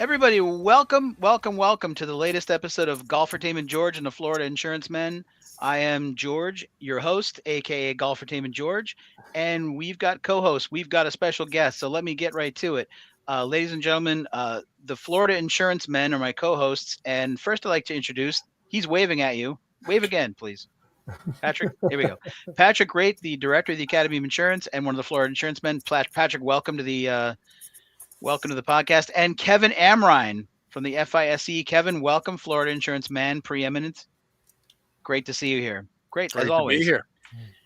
Everybody, welcome to the latest episode of Golfertainment George and the Florida Insurance Men. I am George, your host, aka Golfertainment George, and we've got co-hosts. We've got a special guest, so let me get right to it. Ladies and gentlemen, the Florida Insurance Men are my co-hosts, and first I'd like to introduce, he's waving at you. Wave again, please. Patrick, here we go. Patrick Wraight, the Director of the Academy of Insurance and one of the Florida Insurance Men. Patrick, welcome to the podcast. And Kevin Amrhein from the FISE. Kevin, welcome, Florida Insurance Man, preeminent. Great to see you here. Great as always. To be here.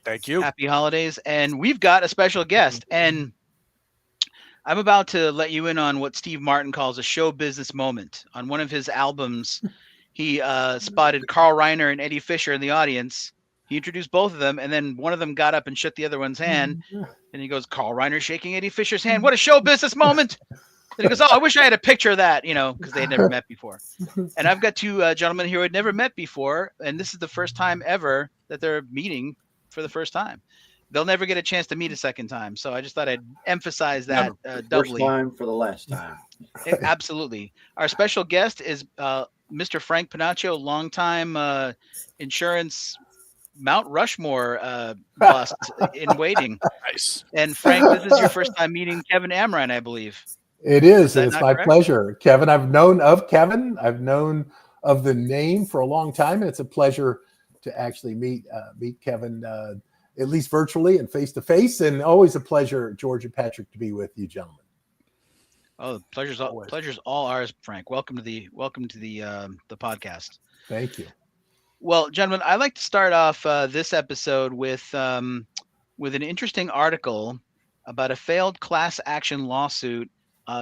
Thank you. Happy holidays. And we've got a special guest. And I'm about to let you in on what Steve Martin calls a show business moment. On one of his albums, he spotted Carl Reiner and Eddie Fisher in the audience. He introduced both of them, and then one of them got up and shook the other one's hand. And he goes, Carl Reiner shaking Eddie Fisher's hand. What a show business moment. And he goes, oh, I wish I had a picture of that, because they had never met before. And I've got two gentlemen here who had never met before, and this is the first time ever that they're meeting for the first time. They'll never get a chance to meet a second time. So I just thought I'd emphasize that doubly. First time for the last time. Absolutely. Our special guest is Mr. Frank Pennachio, longtime insurance Mount Rushmore bust in waiting. Nice. And Frank, this is your first time meeting Kevin Amrhein, I believe. It is. And it's my correct? pleasure. Kevin, I've known of Kevin. I've known of the name for a long time. And it's a pleasure to actually meet Kevin, at least virtually and face to face. And always a pleasure, George and Patrick, to be with you gentlemen. Oh, the pleasure's all ours, Frank. Welcome to the podcast. Thank you. Well, gentlemen, I'd like to start off this episode with an interesting article about a failed class action lawsuit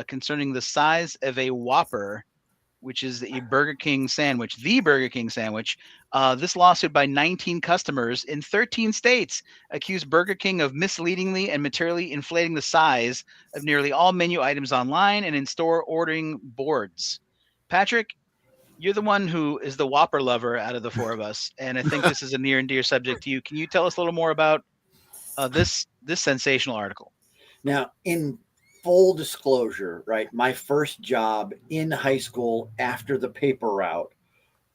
concerning the size of a Whopper, which is the Burger King sandwich. This lawsuit by 19 customers in 13 states accused Burger King of misleadingly and materially inflating the size of nearly all menu items online and in store ordering boards. Patrick, you're the one who is the Whopper lover out of the four of us, and I think this is a near and dear subject to you. Can you tell us a little more about this sensational article? Now, in full disclosure, right, my first job in high school after the paper route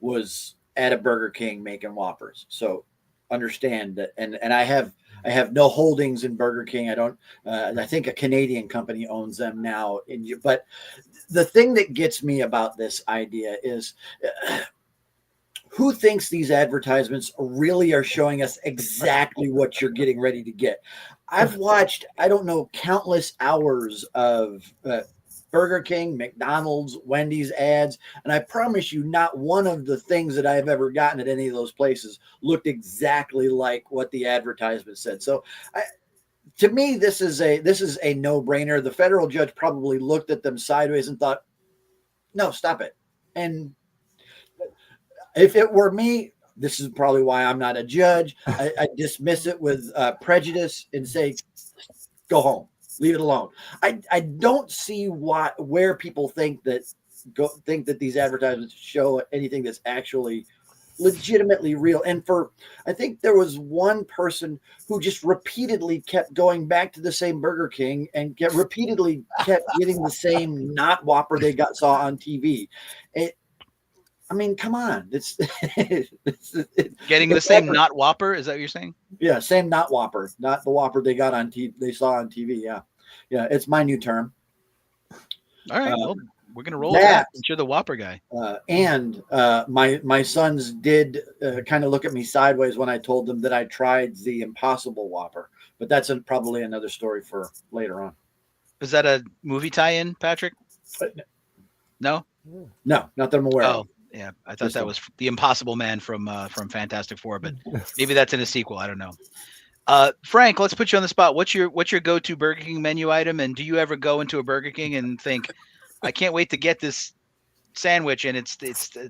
was at a Burger King making Whoppers. So understand that, and I have no holdings in Burger King. I don't. I think a Canadian company owns them now. But the thing that gets me about this idea is who thinks these advertisements really are showing us exactly what you're getting ready to get. I've watched, I don't know, countless hours of Burger King, McDonald's, Wendy's ads, and I promise you not one of the things that I've ever gotten at any of those places looked exactly like what the advertisement said. So to me, this is a no-brainer. The federal judge probably looked at them sideways and thought, no, stop it. And if it were me, this is probably why I'm not a judge. I dismiss it with prejudice and say, go home, leave it alone. I don't see where people think that these advertisements show anything that's actually legitimately real. And I think there was one person who just repeatedly kept going back to the same Burger King and repeatedly kept getting the same not Whopper they saw on TV. I mean, come on. It's getting the same not Whopper. Is that what you're saying? Yeah. Same not Whopper, not the Whopper they got on TV. They saw on TV. Yeah. Yeah. It's my new term. All right. Well, we're going to roll that. You're the Whopper guy. And my sons did kind of look at me sideways when I told them that I tried the Impossible Whopper, but that's probably another story for later on. Is that a movie tie-in, Patrick? No, not that I'm aware of. Yeah, I thought that was the Impossible Man from Fantastic Four, but maybe that's in a sequel. I don't know. Frank, let's put you on the spot. What's your go-to Burger King menu item, and do you ever go into a Burger King and think, I can't wait to get this sandwich, and it's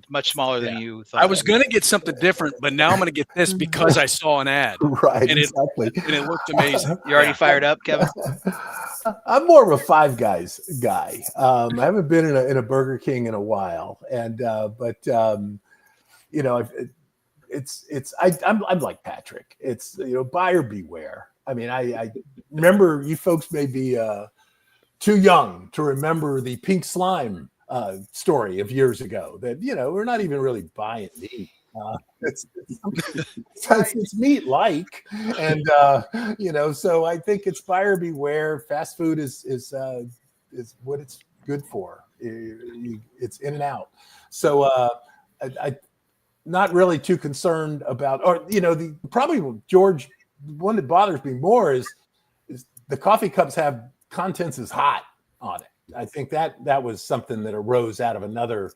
much smaller than you thought? I was going to get something different, but now I'm going to get this because I saw an ad. Right, and exactly. And it looked amazing. You already fired up, Kevin? I'm more of a Five Guys guy. I haven't been in a Burger King in a while, and I'm like Patrick. It's buyer beware. I mean, I remember you folks may be too young to remember the pink slime story of years ago that, we're not even really buying meat. It's meat like, and so I think it's buyer beware. Fast food is what it's good for. It's in and out. So I not really too concerned about, or probably, George, one that bothers me more is the coffee cups have contents is hot on it. I think that was something that arose out of another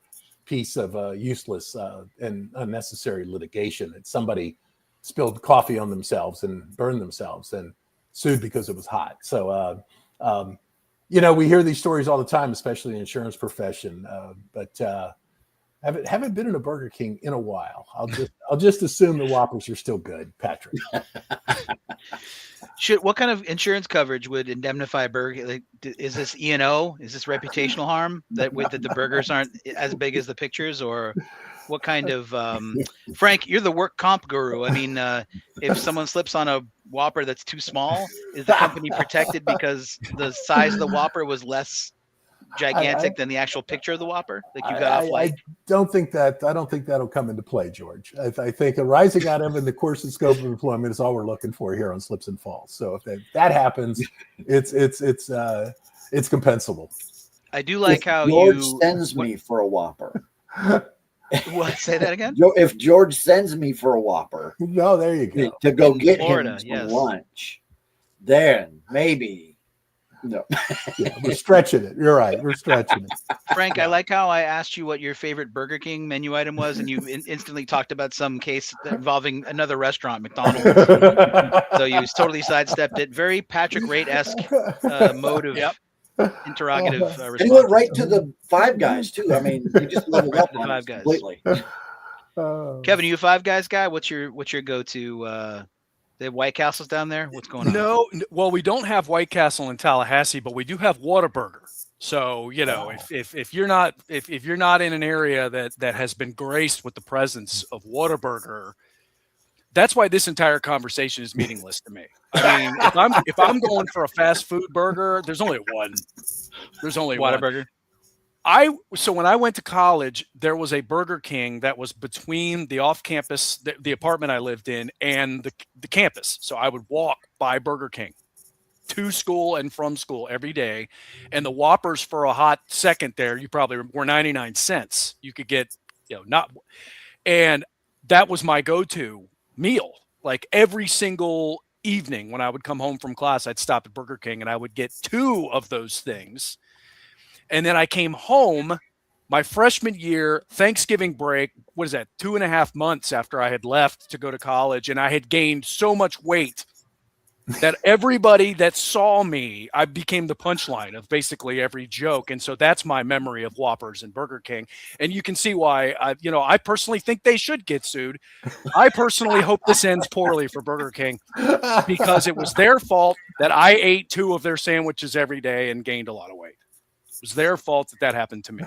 piece of useless and unnecessary litigation, that somebody spilled coffee on themselves and burned themselves and sued because it was hot. So we hear these stories all the time, especially in the insurance profession, but haven't been in a Burger King in a while. I'll just assume the Whoppers are still good, Patrick. What kind of insurance coverage would indemnify a burger? Like, is this E&O? Is this reputational harm that the burgers aren't as big as the pictures, or what kind of Frank? You're the work comp guru. I mean, if someone slips on a Whopper that's too small, is the company protected because the size of the Whopper was less gigantic than the actual picture of the Whopper? Like you got off light? I don't think that'll come into play, George. I think arising out of in the course and scope of employment is all we're looking for here on Slips and Falls. So if that happens, it's compensable. I do like how George sends me for a Whopper. What? Say that again? If George sends me for a Whopper, no, there you go, to go in get Florida, him some yes. lunch, then maybe. No, yeah, we're stretching it. You're right. We're stretching it. Frank, I like how I asked you what your favorite Burger King menu item was, and you instantly talked about some case involving another restaurant, McDonald's. So you totally sidestepped it. Very Patrick Wraight-esque mode of interrogative response. And he went right to the Five Guys too. I mean, he just leveled up the on Five it Guys. completely. Kevin, are you a Five Guys guy? What's your go-to? The White Castle's down there. What's going on? No, well, we don't have White Castle in Tallahassee, but we do have Whataburger. So if you're not in an area that has been graced with the presence of Whataburger, that's why this entire conversation is meaningless to me. I mean, if I'm going for a fast food burger, there's only one. There's only Whataburger. So when I went to college, there was a Burger King that was between the off-campus, the apartment I lived in, and the campus. So I would walk by Burger King to school and from school every day. And the Whoppers for a hot second there, you probably were 99 cents. You could get, and that was my go-to meal. Like every single evening when I would come home from class, I'd stop at Burger King and I would get 2 of those things. And then I came home my freshman year, Thanksgiving break, 2.5 months after I had left to go to college. And I had gained so much weight that everybody that saw me, I became the punchline of basically every joke. And so that's my memory of Whoppers and Burger King. And you can see why, I personally think they should get sued. I personally hope this ends poorly for Burger King because it was their fault that I ate 2 of their sandwiches every day and gained a lot of weight. It was their fault that happened to me.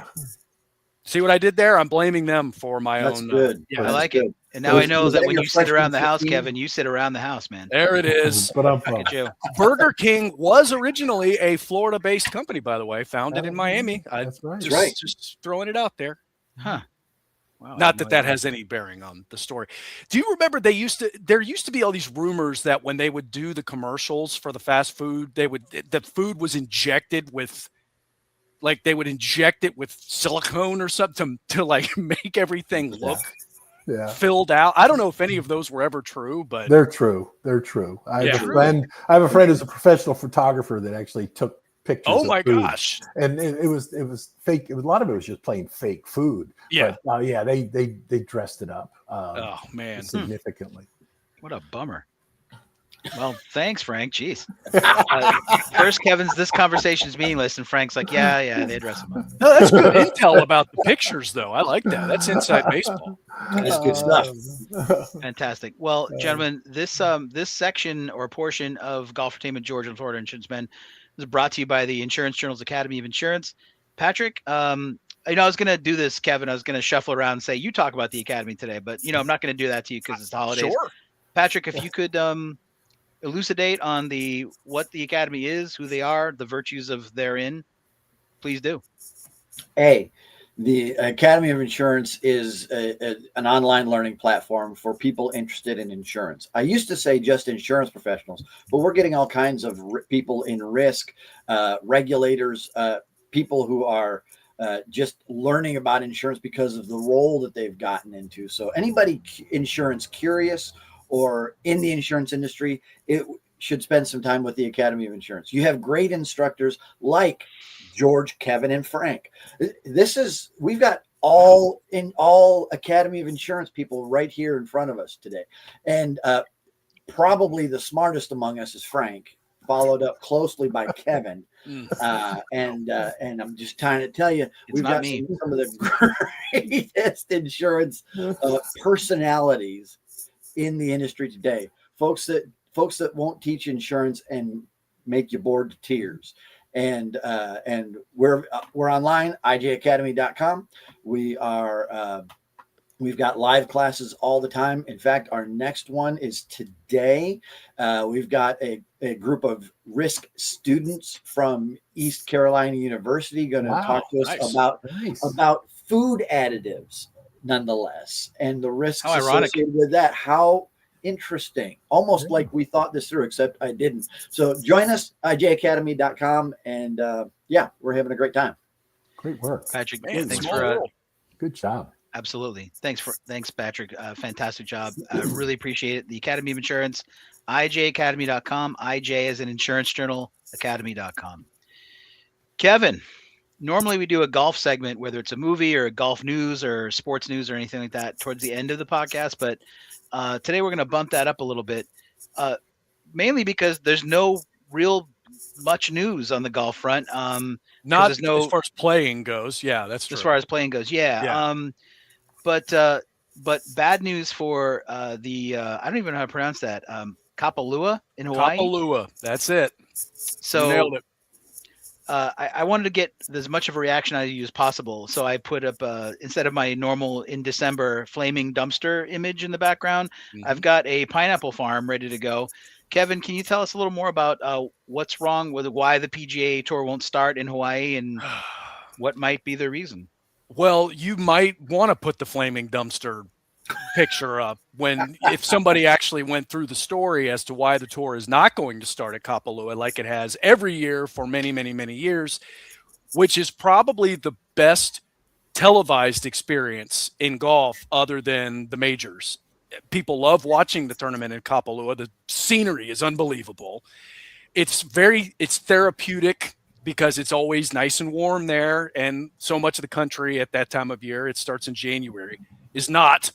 See what I did there? I'm blaming them for my That's own. good. Yeah, I That's like good. it. And now I know that when your you sit around freshman the house, 15? Kevin, you sit around the house, man. There it is. But I'm Look at you. Burger King was originally a Florida-based company, by the way, founded in Miami. That's right. Just throwing it out there. Huh. Wow, Not that has any bearing on the story. Do you remember there used to be all these rumors that when they would do the commercials for the fast food, the food was injected with, like they would inject it with silicone or something to like make everything look filled out. I don't know if any of those were ever true, but they're true. I have a friend who's a professional photographer that actually took pictures. Oh my of food. gosh! And it was fake. A lot of it was just plain fake food. Yeah, but, they dressed it up. Oh man, significantly. What a bummer. Well, thanks, Frank. Jeez. First, this conversation is meaningless, and Frank's like, yeah, they dress him up. No, that's good intel about the pictures, though. I like that. That's inside baseball. That's good stuff. Fantastic. Well, gentlemen, this section or portion of Golfertainment George and Florida Insurance Men is brought to you by the Insurance Journal's Academy of Insurance. Patrick, I was going to do this, Kevin. I was going to shuffle around and say, you talk about the Academy today, but, I'm not going to do that to you because it's the holidays. Sure. Patrick, if you could elucidate on what the Academy is, who they are, the virtues of therein, please do. The Academy of Insurance is an online learning platform for people interested in insurance. I used to say just insurance professionals, but we're getting all kinds of people in risk, regulators, people who are just learning about insurance because of the role that they've gotten into. So anybody insurance curious or in the insurance industry, it should spend some time with the Academy of Insurance. You have great instructors like George, Kevin, and Frank. We've got all Academy of Insurance people right here in front of us today. And probably the smartest among us is Frank, followed up closely by Kevin. And I'm just trying to tell you, we've got some of the greatest insurance personalities in the industry today. Folks that won't teach insurance and make you bored to tears. And we're online, ijacademy.com. We've got live classes all the time. In fact, our next one is today. We've got a group of risk students from East Carolina University going to talk to us about food additives, nonetheless, and the risks associated with that. How interesting. Almost like we thought this through, except I didn't. So join us, ijacademy.com, and we're having a great time. Great work, Patrick. Man, thanks for good job. Absolutely. Thanks, Patrick. Fantastic job. I really appreciate it. The Academy of Insurance, ijacademy.com. IJ is an insurance journal, academy.com. Kevin, normally we do a golf segment, whether it's a movie or golf news or sports news or anything like that towards the end of the podcast. But today we're going to bump that up a little bit, mainly because there's no real much news on the golf front. Not as far as playing goes. Yeah, that's true. As far as playing goes. Yeah. But bad news for I don't even know how to pronounce that. Kapalua in Hawaii. Kapalua. That's it. So you nailed it. I wanted to get as much of a reaction out of you as possible. So I put up, instead of my normal in December flaming dumpster image in the background, I've got a pineapple farm ready to go. Kevin, can you tell us a little more about what's wrong with why the PGA Tour won't start in Hawaii and what might be the reason? Well, you might want to put the flaming dumpster picture up if somebody actually went through the story as to why the tour is not going to start at Kapalua like it has every year for many, many, many years, which is probably the best televised experience in golf other than the majors. People love watching the tournament in Kapalua. The scenery is unbelievable. It's therapeutic because it's always nice and warm there. And so much of the country at that time of year, it starts in January, is not.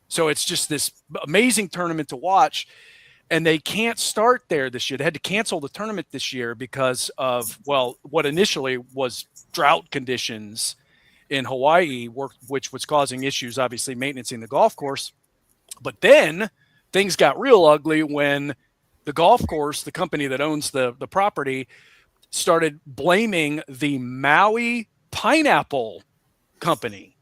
So it's just this amazing tournament to watch. And they can't start there this year. They had to cancel the tournament this year because of, what initially was drought conditions in Hawaii, which was causing issues, obviously, maintaining the golf course. But then things got real ugly when the golf course, the company that owns the property, started blaming the Maui Pineapple Company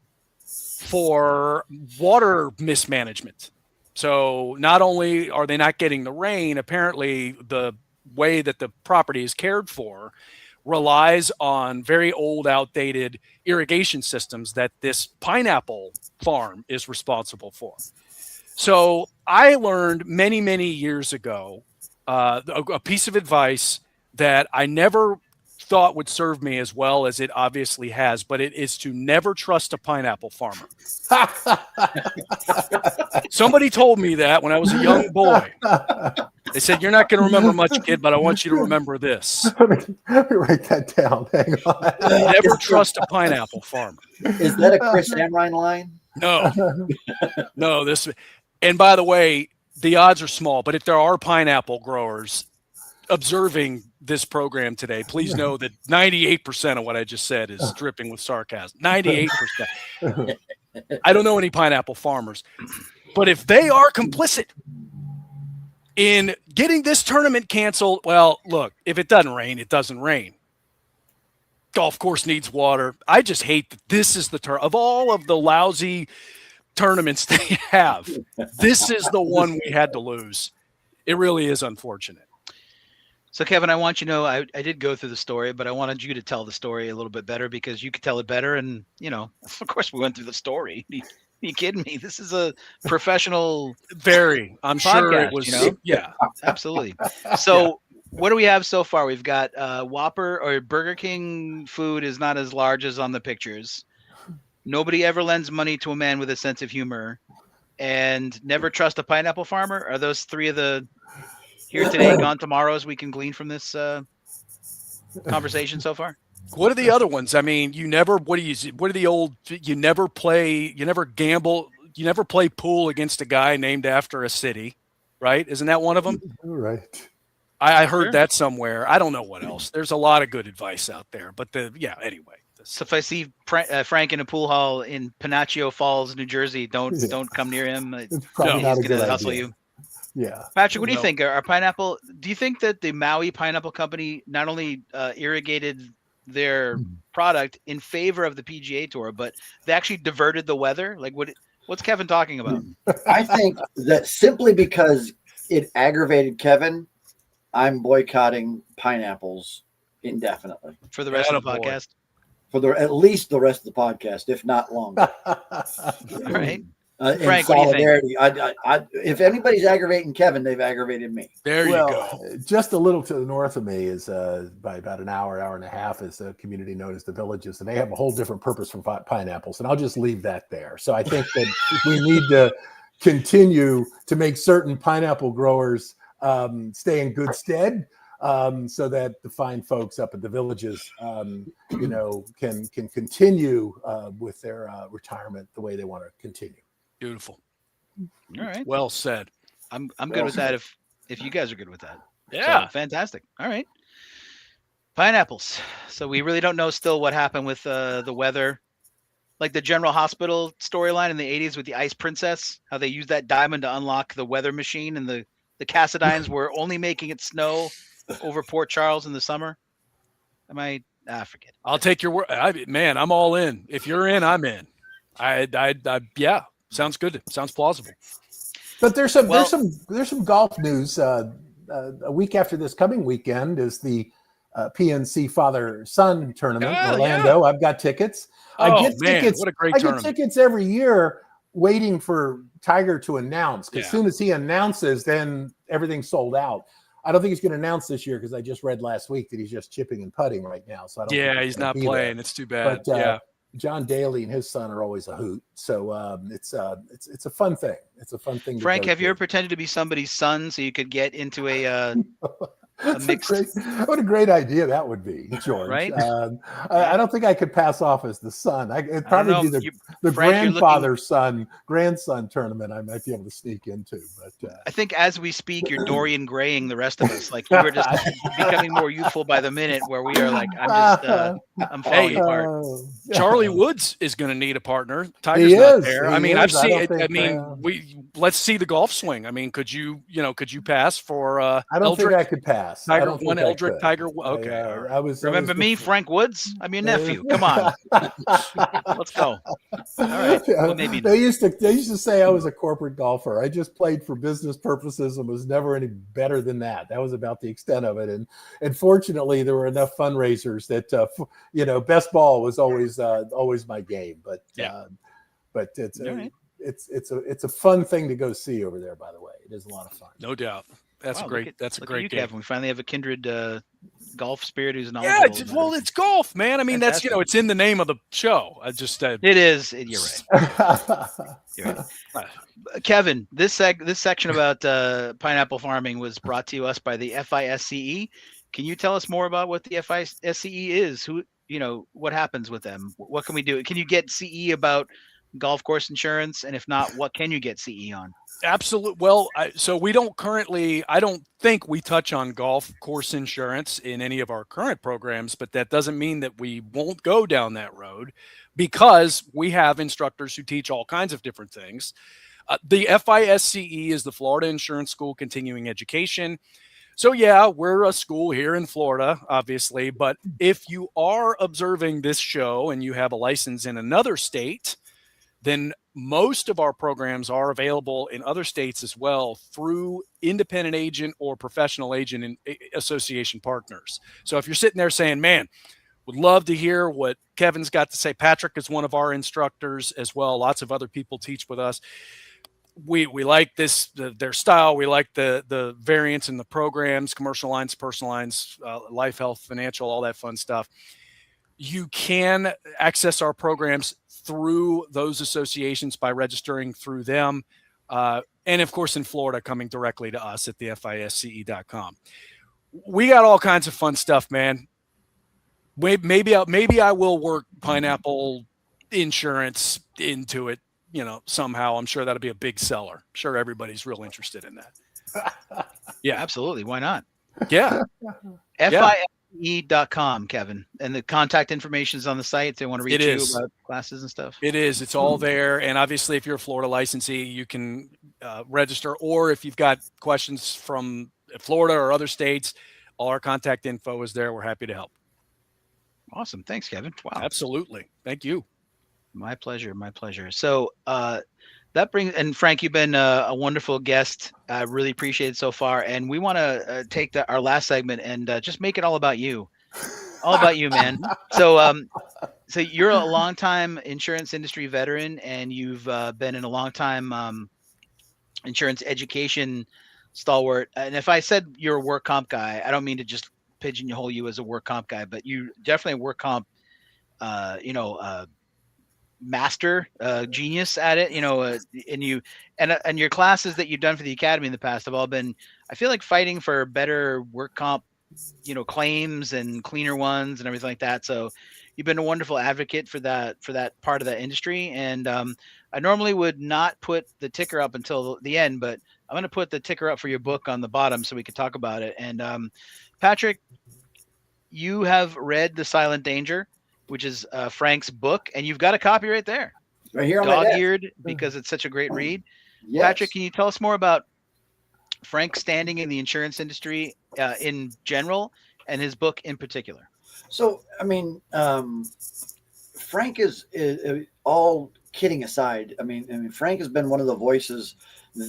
for water mismanagement. So not only are they not getting the rain, apparently the way that the property is cared for relies on very old, outdated irrigation systems that this pineapple farm is responsible for. So I learned many, many years ago a piece of advice that I never thought would serve me as well as it obviously has, but it is to never trust a pineapple farmer. Somebody told me that when I was a young boy. They said, "You're not going to remember much, kid, but I want you to remember this." Let me write that down. Hang on. Never trust a pineapple farmer. Is that a Chris Amrhein line? No. And by the way, the odds are small, but if there are pineapple growers observing this program today, please know that 98% of what I just said is dripping with sarcasm. 98%. I don't know any pineapple farmers, but if they are complicit in getting this tournament canceled, well, look, if it doesn't rain, it doesn't rain. Golf course needs water. I just hate that this is the of all of the lousy tournaments they have, this is the one we had to lose. It really is unfortunate. So, Kevin, I want you to know I did go through the story, but I wanted you to tell the story a little bit better because you could tell it better. And, of course, we went through the story. You kidding me? This is a professional Very. I'm sure it podcast, was. Yeah. Absolutely. So, what do we have so far? We've got Whopper or Burger King food is not as large as on the pictures. Nobody ever lends money to a man with a sense of humor, and never trust a pineapple farmer. Are those three of the here today, gone tomorrows we can glean from this conversation so far? What are the other ones? I mean, you never. What are the old? You never play. You never gamble. You never play pool against a guy named after a city, right? Isn't that one of them? Right. I heard that somewhere. I don't know what else. There's a lot of good advice out there, but anyway. So if I see Frank in a pool hall in Pennachio Falls, New Jersey, don't come near him. It's probably not he's a going good to hustle idea. you. Yeah. Patrick, what do you think? Do you think that the Maui Pineapple Company not only irrigated their product in favor of the PGA Tour, but they actually diverted the weather? Like, what's Kevin talking about? I think that simply because it aggravated Kevin, I'm boycotting pineapples indefinitely For the rest of the podcast? For at least the rest of the podcast, if not longer. All right. In Frank, what do you solidarity, if anybody's aggravating Kevin, they've aggravated me. There you go. Just a little to the north of me is by about an hour and a half is a community known as the Villages, and they have a whole different purpose for pineapples. And I'll just leave that there. So I think that we need to continue to make certain pineapple growers stay in good stead, so that the fine folks up at the Villages, can continue with their retirement the way they want to continue. Beautiful. All right. Well said. I'm good with that if you guys are good with that. Yeah. So, fantastic. All right. Pineapples. So we really don't know still what happened with the weather. Like the General Hospital storyline in the 80s with the Ice Princess, how they used that diamond to unlock the weather machine, and the Cassidines were only making it snow over Port Charles in the summer. Forget. I'll take your word. I'm all in. If you're in, I'm in. Yeah. Sounds good. Sounds plausible. But there's some golf news. A week after this coming weekend is the PNC father-son tournament in Orlando. Yeah. I've got tickets. I get tickets. What a great tournament. I get tickets every year waiting for Tiger to announce. Because as soon as he announces, then everything's sold out. I don't think he's going to announce this year because I just read last week that he's just chipping and putting right now. So I don't think he's not playing. There. It's too bad. But, John Daly and his son are always a hoot. So it's a fun thing. It's a fun thing. Frank, have you ever pretended to be somebody's son so you could get into a mixed? What a great idea that would be, George. Right? I don't think I could pass off as the son. It'd probably be the grandson tournament I might be able to sneak into. But I think as we speak, you're Dorian Graying the rest of us. Like you are just becoming more youthful by the minute, where we are like, I'm falling apart. Charlie Woods is going to need a partner. Tiger's not there. I've seen it. Let's see the golf swing. Could you pass for? I don't think I could pass. Tiger one, Eldrick, Tiger one. Okay. Remember me, Frank Woods? I'm your nephew. Come on. Let's go. All right. Well, maybe they used to say I was a corporate golfer. I just played for business purposes and was never any better than that. That was about the extent of it. And fortunately, there were enough fundraisers that best ball was always my game. But it's a fun thing to go see over there. By the way, it is a lot of fun. No doubt. That's a great game. Kevin. We finally have a kindred golf spirit who's knowledgeable. Yeah, well, it's golf, man. That's it's in the name of the show. It is. You're right. You're right. Kevin, this section about pineapple farming was brought to us by the FISCE. Can you tell us more about what the FISCE is? Who, what happens with them? What can we do? Can you get CE about golf course insurance? And if not, what can you get CE on? Absolutely. Well, so we don't currently, I don't think we touch on golf course insurance in any of our current programs, but that doesn't mean that we won't go down that road, because we have instructors who teach all kinds of different things. The FISCE is the Florida Insurance School Continuing Education. So yeah, we're a school here in Florida, obviously, but if you are observing this show and you have a license in another state, then most of our programs are available in other states as well through independent agent or professional agent and association partners. So if you're sitting there saying, man, would love to hear what Kevin's got to say. Patrick is one of our instructors as well. Lots of other people teach with us. We like their style. We like the variance in the programs, commercial lines, personal lines, life, health, financial, all that fun stuff. You can access our programs through those associations by registering through them. And of course, in Florida, coming directly to us at the FISCE.com. We got all kinds of fun stuff, man. Maybe I will work Pineapple Insurance into it, somehow. I'm sure that'll be a big seller. I'm sure everybody's real interested in that. Yeah, absolutely. Why not? Yeah. FISCE.com, Kevin. And the contact information is on the site if they want to reach you about classes and stuff. It is. It's all there. And obviously, if you're a Florida licensee, you can register. Or if you've got questions from Florida or other states, all our contact info is there. We're happy to help. Awesome. Thanks, Kevin. Wow. Absolutely. Thank you. My pleasure. My pleasure. So that brings, and Frank, you've been a wonderful guest. I really appreciate it so far. And we want to take our last segment and just make it all about you. All about you, man. So you're a longtime insurance industry veteran, and you've been in a long time insurance education stalwart. And if I said you're a work comp guy, I don't mean to just pigeonhole you as a work comp guy, but you definitely a work comp, master, genius at it, and your classes that you've done for the academy in the past have all been, I feel like, fighting for better work comp, claims and cleaner ones and everything like that. So you've been a wonderful advocate for that part of the industry. And I normally would not put the ticker up until the end, but I'm going to put the ticker up for your book on the bottom so we could talk about it. And Patrick, you have read The Silent Danger, which is Frank's book, and you've got a copy right there. Right here on my desk. Dog-eared, because it's such a great read. Yes. Patrick, can you tell us more about Frank's standing in the insurance industry in general and his book in particular? So, I mean, Frank is all kidding aside. I mean, Frank has been one of the voices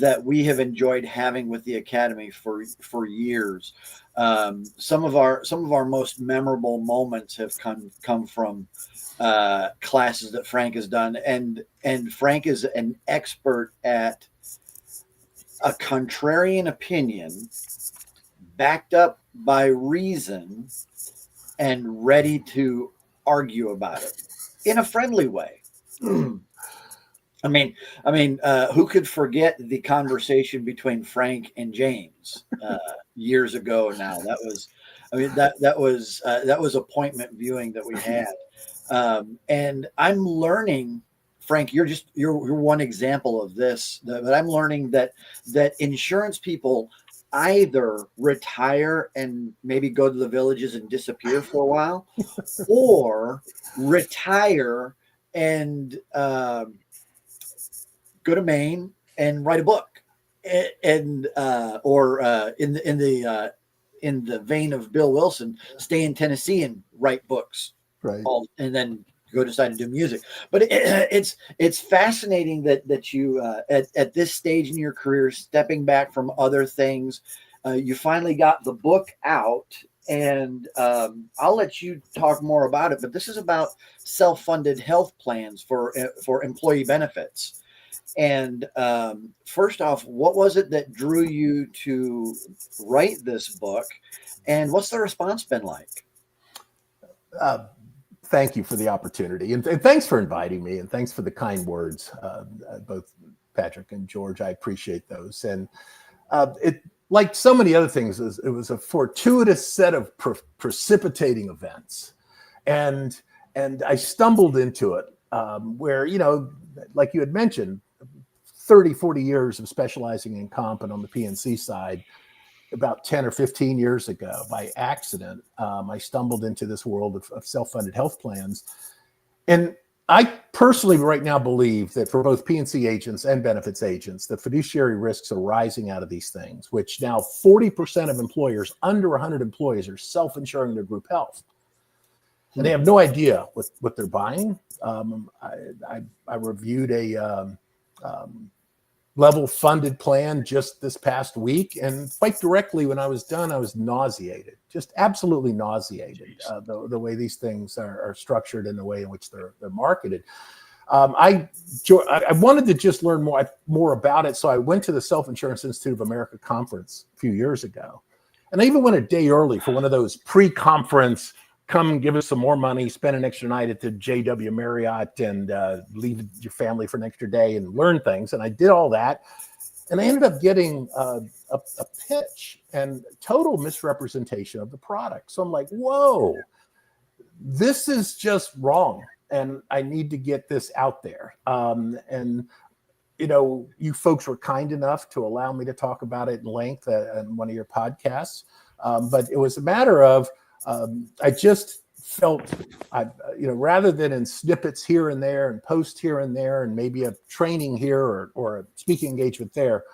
that we have enjoyed having with the Academy for years. Some of our most memorable moments have come from classes that Frank has done, and Frank is an expert at a contrarian opinion backed up by reason and ready to argue about it in a friendly way. I mean, who could forget the conversation between Frank and James years ago? Now that was appointment viewing that we had, and I'm learning, Frank. You're one example of this. But I'm learning that insurance people either retire and maybe go to the villages and disappear for a while, or retire and go to Maine and write a book, or in the vein of Bill Wilson, stay in Tennessee and write books, right? And then decide to do music. But it's fascinating that you at this stage in your career, stepping back from other things, you finally got the book out. And I'll let you talk more about it. But this is about self-funded health plans for employee benefits. And first off, what was it that drew you to write this book, and what's the response been like? Thank you for the opportunity, and thanks for inviting me, and thanks for the kind words, both Patrick and George. I appreciate those. And it, like so many other things, it was a fortuitous set of precipitating events, and I stumbled into it where, like you had mentioned, 30, 40 years of specializing in comp and on the PNC side. About 10 or 15 years ago, by accident, I stumbled into this world of self-funded health plans. And I personally right now believe that for both PNC agents and benefits agents, the fiduciary risks are rising out of these things, which now 40% of employers under 100 employees are self-insuring their group health. and they have no idea what they're buying. I reviewed a level funded plan just this past week, and quite directly when I was done, I was nauseated, just absolutely nauseated, the way these things are structured and the way in which they're marketed. I wanted to just learn more about it, so I went to the Self-Insurance Institute of America conference a few years ago, and I even went a day early for one of those pre-conference, come give us some more money, spend an extra night at the JW Marriott, and leave your family for an extra day and learn things. And I did all that, and I ended up getting a pitch and total misrepresentation of the product. So I'm like, whoa, this is just wrong, and I need to get this out there. And you folks were kind enough to allow me to talk about it in length on one of your podcasts. But it was a matter of, I just felt, rather than in snippets here and there and posts here and there and maybe a training here or a speaking engagement there,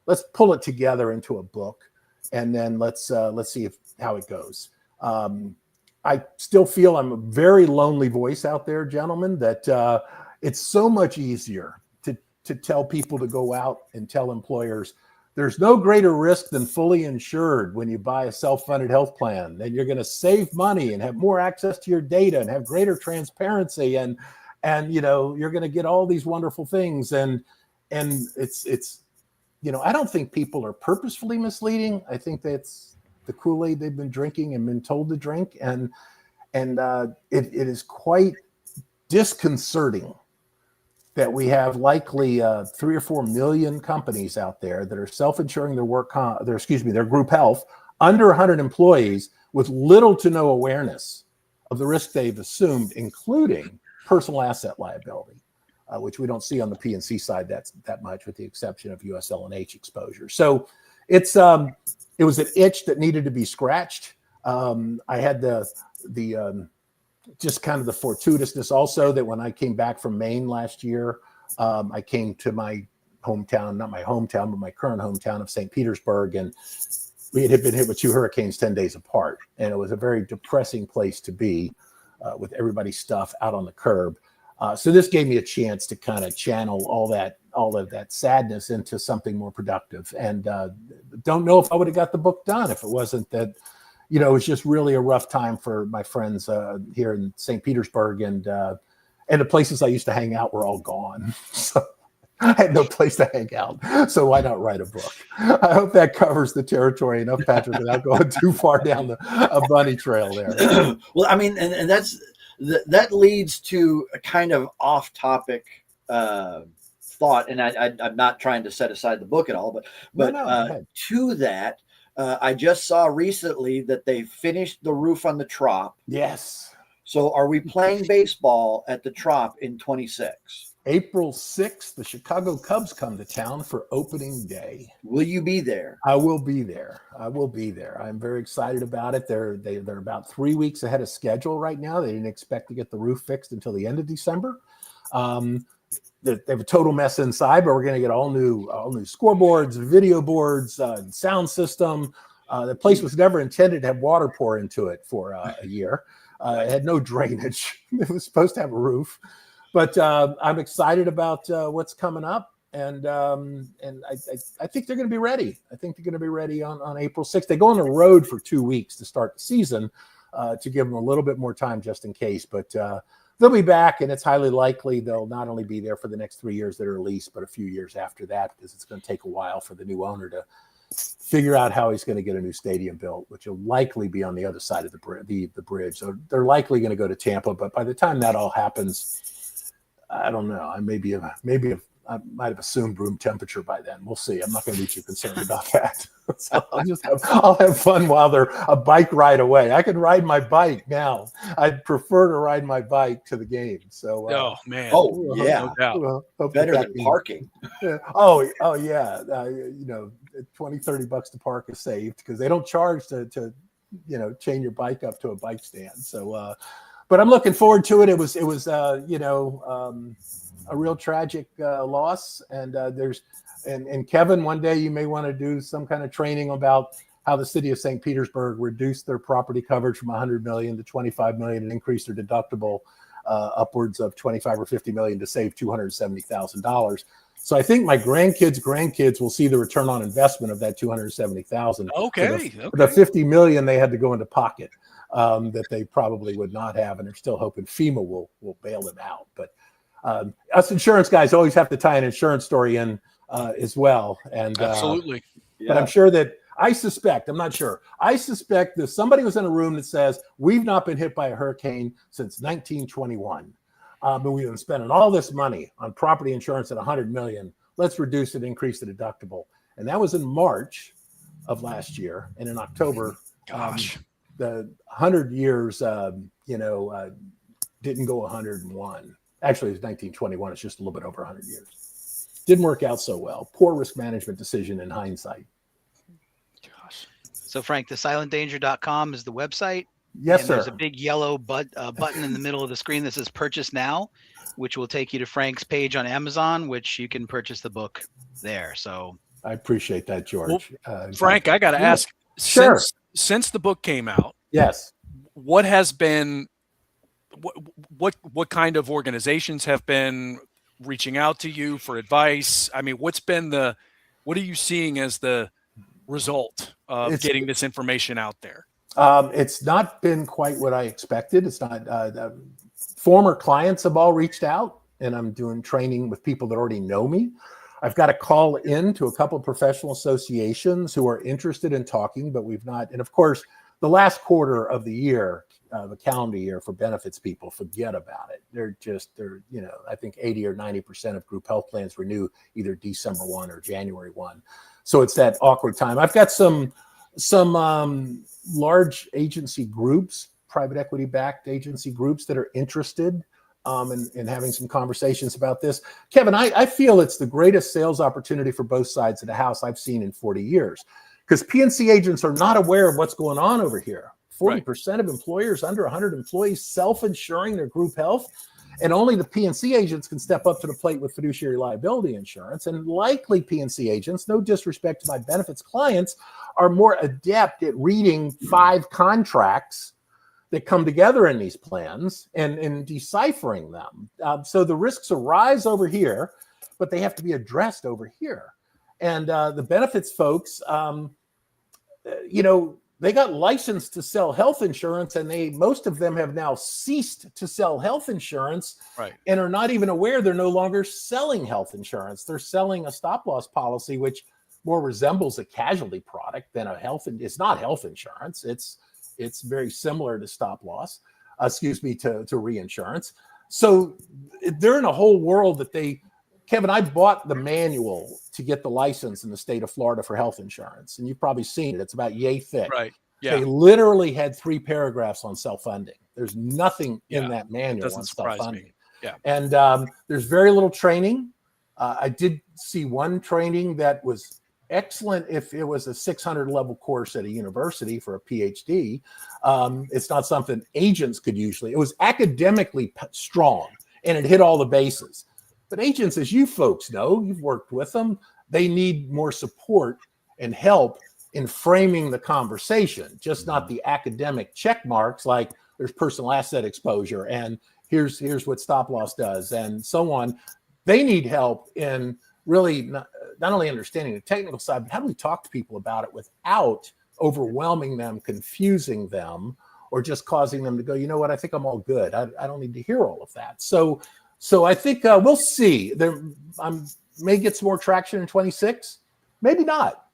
let's pull it together into a book, and then let's see how it goes. I still feel I'm a very lonely voice out there, gentlemen, that it's so much easier to tell people to go out and tell employers, there's no greater risk than fully insured when you buy a self-funded health plan. Then you're going to save money and have more access to your data and have greater transparency, and you're going to get all these wonderful things. And it's I don't think people are purposefully misleading. I think that's the Kool-Aid they've been drinking and been told to drink, and it is quite disconcerting that we have likely 3 or 4 million companies out there that are self-insuring their group health under 100 employees with little to no awareness of the risk they've assumed, including personal asset liability, which we don't see on the P&C side that much, with the exception of USL&H exposure. So it was an itch that needed to be scratched. I had the just kind of the fortuitousness also that when I came back from Maine last year, I came to my hometown, not my hometown, but my current hometown of St. Petersburg. And we had been hit with 2 hurricanes 10 days apart. And it was a very depressing place to be with everybody's stuff out on the curb. So this gave me a chance to kind of channel all of that sadness into something more productive. And don't know if I would have got the book done if it wasn't that, it was just really a rough time for my friends here in St. Petersburg, and the places I used to hang out were all gone. So I had no place to hang out. So why not write a book? I hope that covers the territory enough, Patrick, without going too far down a bunny trail there. Well, I mean, and that leads to a kind of off-topic thought, and I'm not trying to set aside the book at all, but to that. I just saw recently that they finished the roof on the Trop. Yes. So are we playing baseball at the Trop in 26? April 6th, the Chicago Cubs come to town for opening day. Will you be there? I will be there. I'm very excited about it. They're about 3 weeks ahead of schedule right now. They didn't expect to get the roof fixed until the end of December. They have a total mess inside, but we're going to get all new scoreboards, video boards, sound system. The place was never intended to have water pour into it for a year. It had no drainage. It was supposed to have a roof, but I'm excited about what's coming up, and I think they're going to be ready. I think they're going to be ready on April 6th. They go on the road for 2 weeks to start the season to give them a little bit more time just in case, but. They'll be back, and it's highly likely they'll not only be there for the next 3 years that are leased, but a few years after that, because it's going to take a while for the new owner to figure out how he's going to get a new stadium built, which will likely be on the other side of the bridge. So they're likely going to go to Tampa, but by the time that all happens, I don't know. I I might have assumed room temperature by then. We'll see. I'm not going to be too concerned about that. So I'll have fun while they're a bike ride away. I can ride my bike now. I'd prefer to ride my bike to the game. So, oh man, yeah, no doubt. Better than parking. Oh yeah. $20-$30 to park is saved because they don't charge to chain your bike up to a bike stand. So, but I'm looking forward to it. It was a real tragic loss, and and Kevin, one day you may want to do some kind of training about how the city of St. Petersburg reduced their property coverage from 100 million to 25 million and increased their deductible upwards of 25 or 50 million to save $270,000. So I think my grandkids will see the return on investment of that 270,000. Okay. The 50 million they had to go into pocket that they probably would not have, and they're still hoping FEMA will bail them out. But us insurance guys always have to tie an insurance story in as well. And Absolutely. But I'm sure that I suspect that somebody was in a room that says we've not been hit by a hurricane since 1921. But we've been spending all this money on property insurance at 100 million. Let's reduce it, increase the deductible. And that was in March of last year. And in October, the 100 years, didn't go 101. Actually, it was 1921. It's just a little bit over 100 years. Didn't work out so well. Poor risk management decision in hindsight. Gosh. So, Frank, the silentdanger.com is the website. Yes, and sir. There's a big yellow button in the middle of the screen that says purchase now, which will take you to Frank's page on Amazon, which you can purchase the book there. So I appreciate that, George. Frank, I got to ask, Sure. Since the book came out, Yes. what has been, what kind of organizations have been reaching out to you for advice? I mean, what are you seeing as the result of getting this information out there? It's not been quite what I expected. It's not. Former clients have all reached out, and I'm doing training with people that already know me. I've got a call in to a couple of professional associations who are interested in talking, but we've not. And of course, the last quarter of the year, the calendar year for benefits people, forget about it. I think 80 or 90% of group health plans renew either December 1 or January 1. So it's that awkward time. I've got some large agency groups, private equity backed agency groups that are interested in having some conversations about this. Kevin, I feel it's the greatest sales opportunity for both sides of the house I've seen in 40 years, because P&C agents are not aware of what's going on over here. 40% of employers under 100 employees self-insuring their group health, and only the P&C agents can step up to the plate with fiduciary liability insurance. And likely P&C agents, no disrespect to my benefits clients, are more adept at reading 5 contracts that come together in these plans and deciphering them. So the risks arise over here, but they have to be addressed over here. And the benefits folks, they got licensed to sell health insurance, and most of them have now ceased to sell health insurance, and are not even aware they're no longer selling health insurance. They're selling a stop-loss policy, which more resembles a casualty product than it's not health insurance. It's very similar to to reinsurance. So they're in a whole world that Kevin, I bought the manual to get the license in the state of Florida for health insurance, and you've probably seen it. It's about yay thick. Right. Yeah. They literally had 3 paragraphs on self-funding. There's nothing in that manual on self-funding. Yeah. And there's very little training. I did see one training that was excellent if it was a 600 level course at a university for a PhD. It's not something agents could usually. It was academically strong, and it hit all the bases. But agents, as you folks know, you've worked with them, they need more support and help in framing the conversation, just not the academic check marks like there's personal asset exposure and here's what stop loss does and so on. They need help in really not only understanding the technical side, but how do we talk to people about it without overwhelming them, confusing them, or just causing them to go, you know what, I think I'm all good. I don't need to hear all of that. So I think we'll see. I may get some more traction in 26. Maybe not.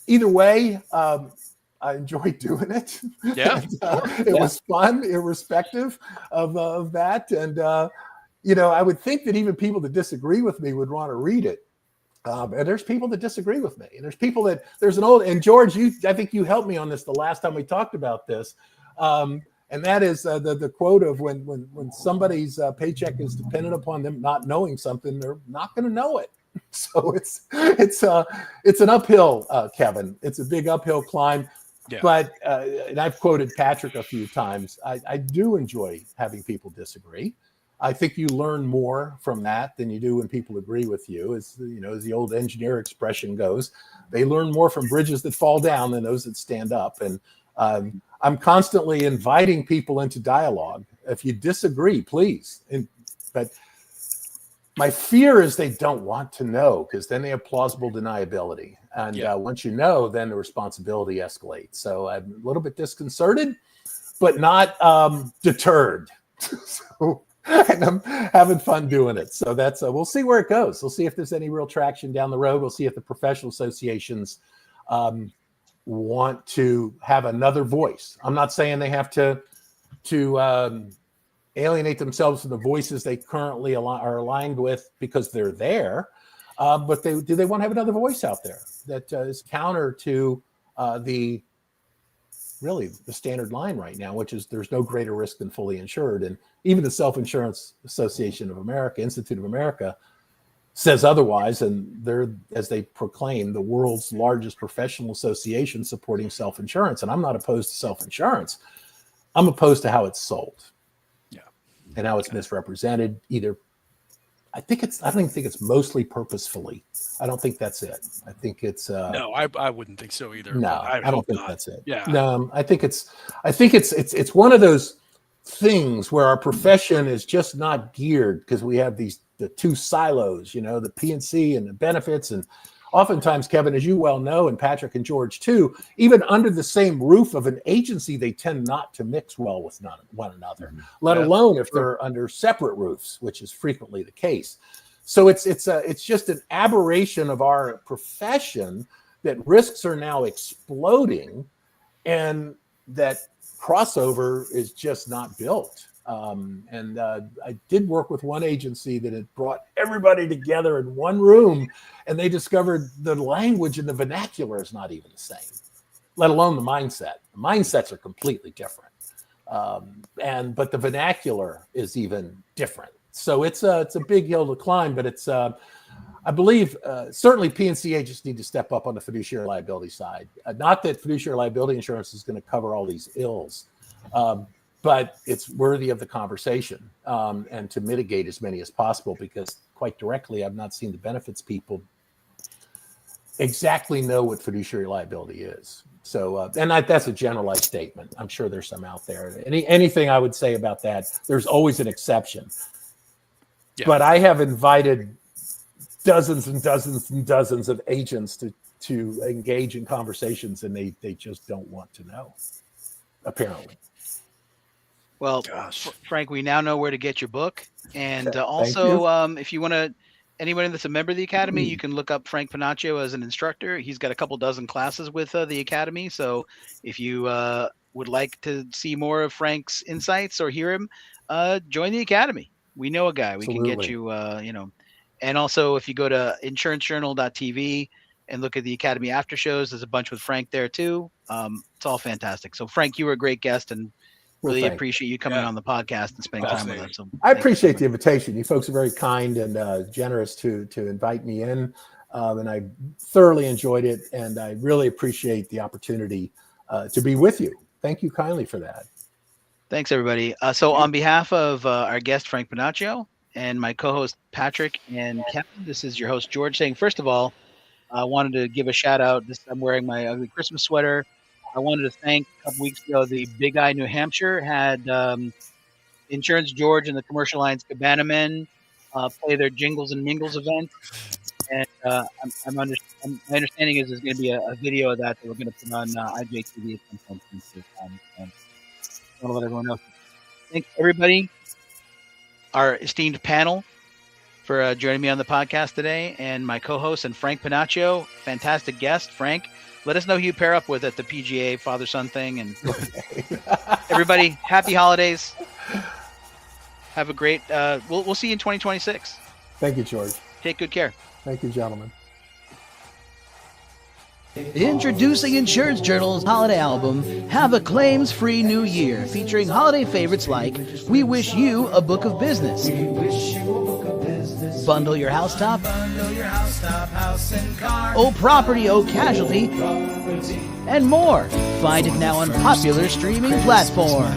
Either way, I enjoyed doing it. Yeah. And, it was fun, irrespective of that. And, I would think that even people that disagree with me would want to read it. And there's people that disagree with me. And and George, I think you helped me on this the last time we talked about this. And that is the quote of when somebody's paycheck is dependent upon them not knowing something, they're not going to know it. So it's an uphill, Kevin. It's a big uphill climb. Yeah. But and I've quoted Patrick a few times. I do enjoy having people disagree. I think you learn more from that than you do when people agree with you. As the old engineer expression goes, they learn more from bridges that fall down than those that stand up. And I'm constantly inviting people into dialogue. If you disagree, please. But my fear is they don't want to know, because then they have plausible deniability. And once you know, then the responsibility escalates. So I'm a little bit disconcerted, but not deterred. And I'm having fun doing it. So that's we'll see where it goes. We'll see if there's any real traction down the road. We'll see if the professional associations want to have another voice. I'm not saying they have to alienate themselves from the voices they currently are aligned with because they're there. But do they want to have another voice out there that is counter to the standard line right now, which is there's no greater risk than fully insured. And even the Self-Insurance Association of America, Institute of America, says otherwise. And they're, as they proclaim, the world's largest professional association supporting self-insurance. And I'm not opposed to self-insurance. I'm opposed to how it's sold. Yeah. And how it's misrepresented. Either I think it's mostly purposefully. I don't think that's it. I think it's no, I wouldn't think so either. No, I don't think not. that's it. Yeah. No, I think it's one of those things where our profession is just not geared, because we have the two silos, the P&C and the benefits. And oftentimes, Kevin, as you well know, and Patrick and George too, even under the same roof of an agency, they tend not to mix well with one another, let alone if they're under separate roofs, which is frequently the case. So it's just an aberration of our profession that risks are now exploding, and that crossover is just not built. I did work with one agency that had brought everybody together in one room, and they discovered the language and the vernacular is not even the same, let alone the mindset. The mindsets are completely different. But the vernacular is even different. So it's a big hill to climb, but it's, I believe, certainly P&C agents need to step up on the fiduciary liability side. Not that fiduciary liability insurance is going to cover all these ills, but it's worthy of the conversation, and to mitigate as many as possible, because quite directly, I've not seen the benefits people exactly know what fiduciary liability is. So, and that's a generalized statement. I'm sure there's some out there. Anything I would say about that, there's always an exception. Yeah. But I have invited dozens and dozens and dozens of agents to engage in conversations, and they just don't want to know, apparently. Well, Frank, we now know where to get your book. And also, if you want to, anyone that's a member of the Academy, you can look up Frank Pennachio as an instructor. He's got a couple dozen classes with the Academy. So if you would like to see more of Frank's insights or hear him, join the Academy. We know a guy. We can get you, And also, if you go to insurancejournal.tv and look at the Academy after shows, there's a bunch with Frank there too. It's all fantastic. So Frank, you were a great guest, and really appreciate you coming on the podcast and spending time with us. So I appreciate the invitation. You folks are very kind and generous to invite me in, and I thoroughly enjoyed it, and I really appreciate the opportunity to be with you. Thank you kindly for that. Thanks, everybody. So on behalf of our guest, Frank Pennachio, and my co-host, Patrick and Kevin, this is your host, George, saying, first of all, I wanted to give a shout out. I'm wearing my ugly Christmas sweater. I wanted to thank, a couple weeks ago, the Big Eye, New Hampshire had Insurance George and the Commercial Lines Cabana Men play their Jingles and Mingles event. And my understanding is there's going to be a video of that we're going to put on IJTV at some point. I want to let everyone know. Thanks, everybody, our esteemed panel, for joining me on the podcast today, and my co-host and Frank Pennachio, fantastic guest. Frank, let us know who you pair up with at the PGA father-son thing. And everybody, happy holidays. Have a great. We'll see you in 2026. Thank you, George. Take good care. Thank you, gentlemen. Introducing Insurance Journal's holiday album, Have a Claims-Free New Year, featuring holiday favorites like We Wish You a Book of Business, Bundle Your Housetop, House and Car, Oh Property, Oh Casualty, and more. Find it now on popular streaming platforms.